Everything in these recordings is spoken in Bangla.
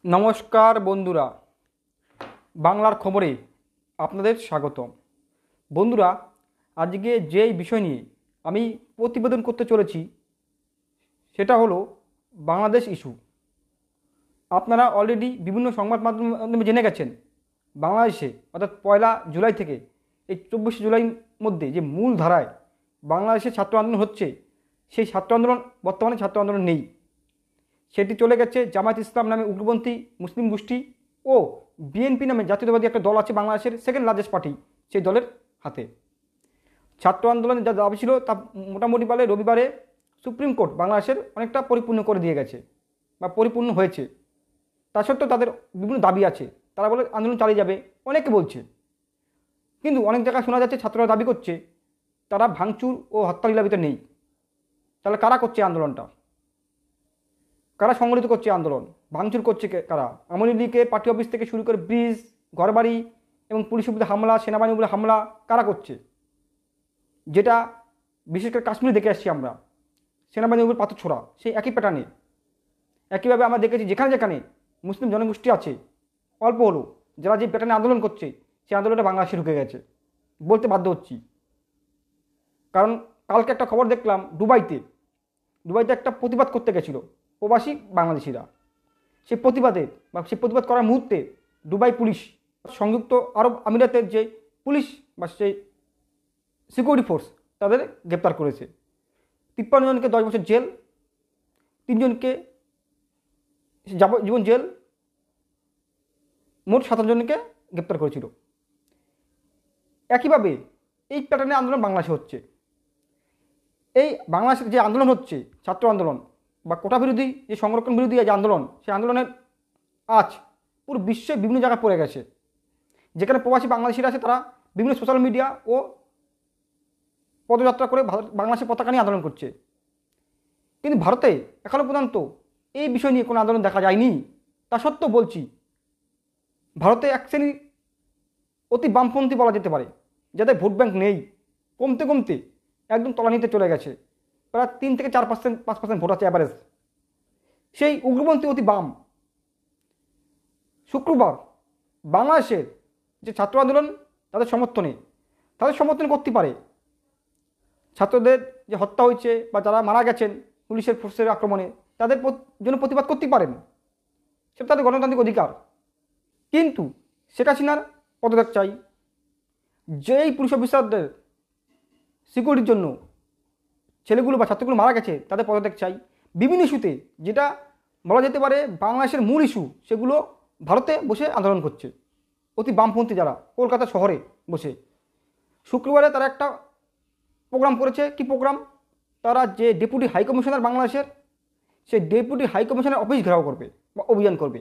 নমস্কার বন্ধুরা, বাংলার খবরে আপনাদের স্বাগতম। বন্ধুরা, আজকে যেই বিষয় নিয়ে আমি প্রতিবেদন করতে চলেছি সেটা হলো বাংলাদেশ ইস্যু। আপনারা অলরেডি বিভিন্ন সংবাদ মাধ্যমে জেনে গেছেন, বাংলাদেশে অর্থাৎ 1 জুলাই থেকে এই 24 জুলাই মধ্যে যে মূল ধারায় বাংলাদেশে ছাত্র আন্দোলন হচ্ছে, সেই ছাত্র আন্দোলন বর্তমানে ছাত্র আন্দোলন নেই। সেটি চলে গেছে জামায়াত ইসলাম নামে উগ্রপন্থী মুসলিম গোষ্ঠী ও বিএনপি নামে জাতীয়তাবাদী একটা দল আছে, বাংলাদেশের সেকেন্ড লার্জেস্ট পার্টি, সেই দলের হাতে। ছাত্র আন্দোলনের যা দাবি ছিল তা মোটামুটি বলে রবিবারে সুপ্রিম কোর্ট বাংলাদেশের অনেকটা পরিপূর্ণ করে দিয়ে গেছে বা পরিপূর্ণ হয়েছে। তা সত্ত্বেও তাদের বিভিন্ন দাবি আছে, তারা বলে আন্দোলন চালিয়ে যাবে, অনেকে বলছে। কিন্তু অনেক জায়গায় শোনা যাচ্ছে ছাত্ররা দাবি করছে তারা ভাঙচুর ও হত্যালীলার ভিতরে নেই। তাহলে কারা করছে আন্দোলনটা? কারা সংগঠিত করছে আন্দোলন? ভাঙচুর করছে কারা? আওয়ামী লীগের পার্টি অফিস থেকে শুরু করে ব্রিজ, ঘরবাড়ি এবং পুলিশের উপরে হামলা, সেনাবাহিনীর উপরে হামলা কারা করছে? যেটা বিশেষ করে কাশ্মীরে দেখে আসছি আমরা, সেনাবাহিনীর উপর পাথর ছোড়া, সেই একই প্যাটার্নে। একইভাবে আমরা দেখেছি যেখানে যেখানে মুসলিম জনগোষ্ঠী আছে অল্প হলো, যারা যে প্যাটার্নে আন্দোলন করছে, সেই আন্দোলনটা বাংলাদেশে ঢুকে গেছে বলতে বাধ্য হচ্ছি। কারণ কালকে একটা খবর দেখলাম, দুবাইতে একটা প্রতিবাদ করতে গেছিল প্রবাসী বাংলাদেশিরা। সেই প্রতিবাদ করার মুহূর্তে দুবাই পুলিশ, সংযুক্ত আরব আমিরাতের যে পুলিশ বা সেই সিকিউরিটি ফোর্স, তাদের গ্রেপ্তার করেছে। 53 জনকে 10 বছর জেল, 3 জনকে যাবজ্জীবন জেল, মোট 17 জনকে গ্রেপ্তার করেছিল। একইভাবে এই প্যাটার্নে আন্দোলন বাংলাদেশে হচ্ছে। এই বাংলাদেশের যে আন্দোলন হচ্ছে, ছাত্র আন্দোলন বা কোটা বিরোধী, যে সংরক্ষণ বিরোধী যে আন্দোলন, সেই আন্দোলনের আজ পুরো বিশ্বে বিভিন্ন জায়গায় পড়ে গেছে। যেখানে প্রবাসী বাংলাদেশিরা আছে, তারা বিভিন্ন সোশ্যাল মিডিয়া ও পদযাত্রা করে বাংলাদেশের পতাকা নিয়ে আন্দোলন করছে। কিন্তু ভারতে এখনও পর্যন্ত এই বিষয় নিয়ে কোনো আন্দোলন দেখা যায়নি। তা সত্ত্বেও বলছি, ভারতে এক শ্রেণী অতি বামপন্থী বলা যেতে পারে, যাদের ভোট ব্যাংক নেই, কমতে কমতে একদম তলানিতে চলে গেছে। প্রায় 3 থেকে 4% ভোট আছে অ্যাভারেজ। সেই উগ্রপন্থী অতি বাম শুক্রবার বাংলাদেশের যে ছাত্র আন্দোলন, তাদের সমর্থনে করতে পারে। ছাত্রদের যে হত্যা হয়েছে বা যারা মারা গেছেন পুলিশের ফোর্সের আক্রমণে, তাদের জন্য প্রতিবাদ করতে পারেন, সেটা তাদের গণতান্ত্রিক অধিকার। কিন্তু শেখ হাসিনার পদত্যাগ চাই। যেই পুলিশ অফিসারদের সিকিউরিটির জন্য ছেলেগুলো বা ছাত্রগুলো মারা গেছে, তাদের পদত্যাগ চাই। বিভিন্ন ইস্যুতে, যেটা বলা যেতে পারে বাংলাদেশের মূল ইস্যু, সেগুলো ভারতে বসে আন্দোলন করছে অতি বামপন্থী যারা, কলকাতা শহরে বসে। শুক্রবারে তারা একটা প্রোগ্রাম করেছে। কি প্রোগ্রাম? তারা যে ডেপুটি হাই কমিশনার বাংলাদেশের, সেই ডেপুটি হাই কমিশনার অফিস ঘেরাও করবে বা অভিযান করবে।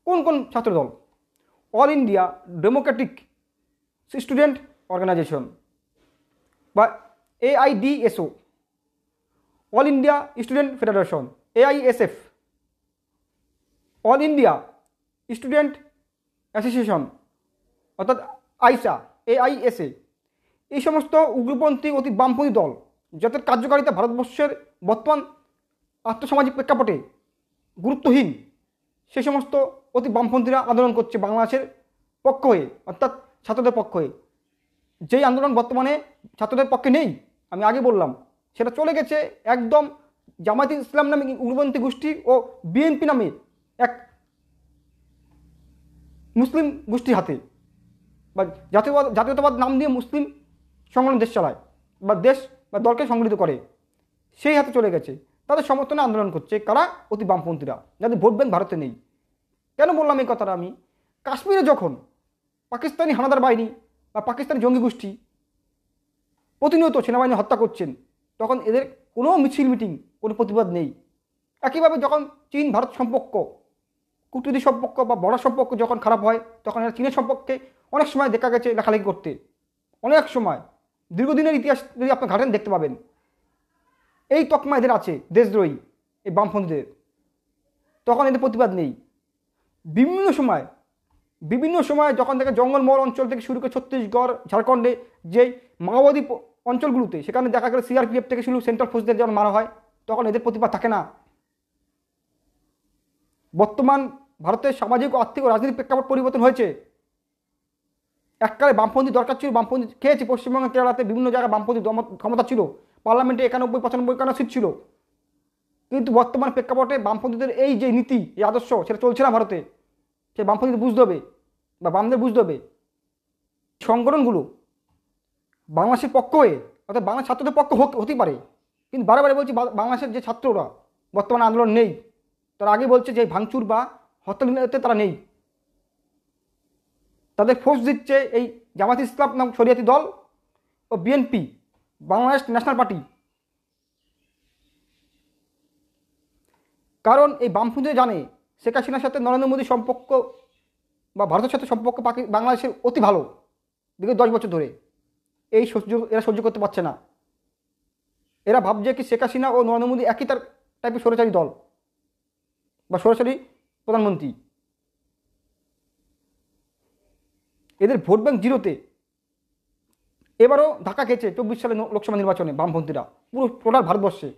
কোন কোন ছাত্রদল? All India democratic student organisation বা AIDSO, all India student federation AISF, all India student association অর্থাৎ আইসা AISA, এই সমস্ত উগ্রপন্থী অতি বামপন্থী দল, যাদের কার্যকারিতা ভারতবর্ষের বর্তমান আর্থসামাজিক প্রেক্ষাপটে গুরুত্বহীন, সেই সমস্ত অতি বামপন্থীরা আন্দোলন করছে বাংলাদেশের পক্ষ হয়ে, অর্থাৎ ছাত্রদের পক্ষ হয়ে। যেই আন্দোলন বর্তমানে ছাত্রদের পক্ষে নেই, আমি আগে বললাম, সেটা চলে গেছে একদম জামায়াত ইসলাম নামে উগ্রপন্থী গোষ্ঠী ও বিএনপি নামে এক মুসলিম গোষ্ঠীর হাতে, বা জাতীয়তাবাদ নাম দিয়ে মুসলিম সংগঠন দেশ চালায় বা দলকে সংগঠিত করে, সেই হাতে চলে গেছে। তাদের সমর্থনে আন্দোলন করছে কারা? অতি বামপন্থীরা, যাদের ভোট ব্যাংক ভারতে নেই। কেন বললাম এই কথাটা? আমি কাশ্মীরে যখন পাকিস্তানি হানাদার বাহিনী বা পাকিস্তানি জঙ্গি গোষ্ঠী প্রতিনিয়ত সেনাবাহিনী হত্যা করছেন, তখন এদের কোনো মিছিল মিটিং, কোনো প্রতিবাদ নেই। একইভাবে যখন চীন ভারত সম্পর্ক, কূটনৈতিক সম্পর্ক বা বড় সম্পর্ক যখন খারাপ হয়, তখন এরা চীনের সম্পর্কে অনেক সময় দেখা গেছে লেখালেখি করতে। অনেক সময় দীর্ঘদিনের ইতিহাস যদি আপনি ঘাটেন, দেখতে পাবেন এই তকমা এদের আছে, দেশদ্রোহী এই বামপন্থীদের। তখন এদের প্রতিবাদ নেই। বিভিন্ন সময় যখন থেকে জঙ্গলমহল অঞ্চল থেকে শুরু করে ছত্তিশগড়, ঝাড়খণ্ডে যেই মাওবাদী অঞ্চলগুলোতে, সেখানে দেখা গেল CRPF থেকে শুরু সেন্ট্রাল ফোর্সদের যখন মারা হয়, তখন এদের প্রতিবাদ থাকে না। বর্তমান ভারতের সামাজিক আর্থিক ও রাজনৈতিক প্রেক্ষাপট পরিবর্তন হয়েছে। এককালে বামপন্থী দরকার ছিল, বামপন্থী খেয়েছে। পশ্চিমবঙ্গ কেরালাতে বিভিন্ন জায়গায় বামপন্থী ক্ষমতা ছিল, পার্লামেন্টে 91-95 সিট ছিল। কিন্তু বর্তমান প্রেক্ষাপটে বামপন্থীদের এই যে নীতি, এই আদর্শ, সেটা চলছে না ভারতে। সে বামপন্থীদের বুঝতে হবে বা বামদের বুঝতে হবে। সংগঠনগুলো বাংলাদেশের পক্ষ হয়ে, অর্থাৎ বাংলা ছাত্রদের পক্ষ হতেই পারে, কিন্তু বারে বারে বলছি বাংলাদেশের যে ছাত্ররা বর্তমানে আন্দোলন নেই, তারা আগে বলছে যে ভাঙচুর বা হত্যাতে তারা নেই। তাদের ফোর্স দিচ্ছে এই জামাত ইসলাম নাম শরিয়াতি দল ও বিএনপি, বাংলাদেশ ন্যাশনাল পার্টি। কারণ এই বামপন্থীরা জানে শেখ হাসিনার সাথে নরেন্দ্র মোদীর সম্পর্ক বা ভারতের সাথে সম্পর্ক বাংলাদেশের অতি ভালো বিগত 10 বছর ধরে। এরা সহ্য করতে পারছে না। এরা ভাবছে কি শেখ হাসিনা ও নরেন্দ্র মোদী একই তার টাইপের স্বৈরাচারী দল বা স্বৈরাচারী প্রধানমন্ত্রী। এদের ভোট ব্যাংক জিরোতে। এবারও ধাক্কা খেয়েছে 24 সালে লোকসভা নির্বাচনে বামপন্থীরা, পুরো টোটাল ভারতবর্ষে।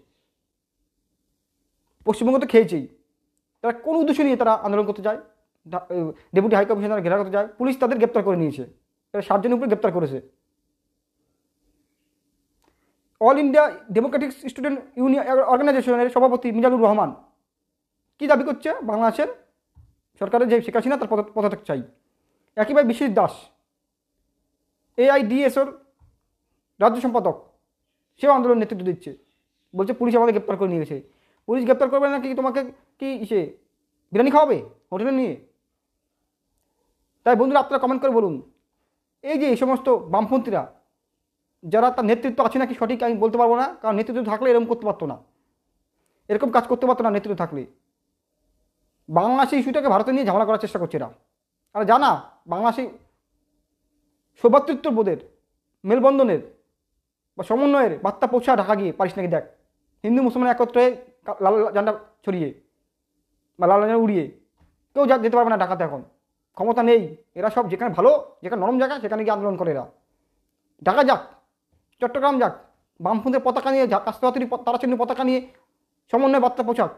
পশ্চিমবঙ্গ তো খেয়েছেই। তারা কোন উদ্দেশ্য নিয়ে তারা আন্দোলন করতে যায়, ডেপুটি হাই কমিশনার ঘেরা করতে যায়, পুলিশ তাদের গ্রেপ্তার করে নিয়েছে। তারা 7 জনের উপরে গ্রেপ্তার করেছে। All India democratic student union অর্গানাইজেশনের সভাপতি মিজানুর রহমান কী দাবি করছে? বাংলাদেশের সরকারের যে শেখ হাসিনা তার পদত্যাগ চাই। একইভাবে বিশ্বজিৎ দাস AIDSর রাজ্য সম্পাদক, সেও আন্দোলন নেতৃত্ব দিচ্ছে। বলছে পুলিশ আমাদের গ্রেপ্তার করে নিয়ে গেছে। পুলিশ গ্রেপ্তার করবে না কি তোমাকে কি সে বিরিয়ানি খাওয়াবে হোটেলে নিয়ে? তাই বন্ধুরা, আপনারা কমেন্ট করে বলুন, এই যে এই সমস্ত বামপন্থীরা যারা, তার নেতৃত্ব আছে নাকি সঠিক আমি বলতে পারবো না, কারণ নেতৃত্ব থাকলে এরকম করতে পারতো না, এরকম কাজ করতে পারতো না নেতৃত্ব থাকলে। বাংলাদেশি ইস্যুটাকে ভারতে নিয়ে ঝামেলা করার চেষ্টা করছে এরা। আর জানা বাংলাদেশি সৌভাতৃত্ববোধের, মেলবন্ধনের বা সমন্বয়ের বার্তা পৌঁছা ঢাকা গিয়ে পারিস নাকি? দেখ, হিন্দু মুসলমান একত্রে লাল ঝান্ডা ছড়িয়ে বা লাল ঝান্ডা উড়িয়ে কেউ যেতে পারবে না ঢাকাতে। এখন ক্ষমতা নেই। এরা সব যেখানে ভালো, যেখানে নরম জায়গা, সেখানে গিয়ে আন্দোলন করে এরা। ঢাকা যাক, চট্টগ্রাম যাক, বামপন্থীর পতাকা নিয়ে, কাস্তাহাতুরি তারাচিহ্ন পতাকা নিয়ে সমন্বয় বার্তা পৌঁছাক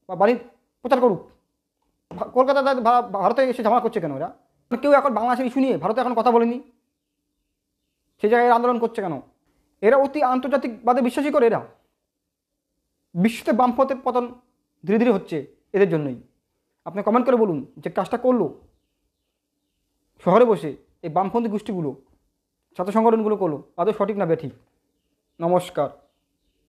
বা বাড়ির প্রচার করুক। কলকাতাতে ভারতে এসে ঝামেলা করছে কেন এরা? কেউ এখন বাংলাদেশের ইস্যু নিয়ে ভারতে এখন কথা বলেনি, সেই জায়গায় এরা আন্দোলন করছে কেন? এরা অতি আন্তর্জাতিকবাদে বিশ্বাসী করে। এরা বিশ্বতে বামপন্থের পতন ধীরে ধীরে হচ্ছে এদের জন্যই। আপনি কমেন্ট করে বলুন যে কাজটা করলো শহরে বসে এই বামপন্থী গোষ্ঠীগুলো, ছাত্র সংগঠনগুলো করলো, আদৌ সঠিক না বেঠিক? নমস্কার।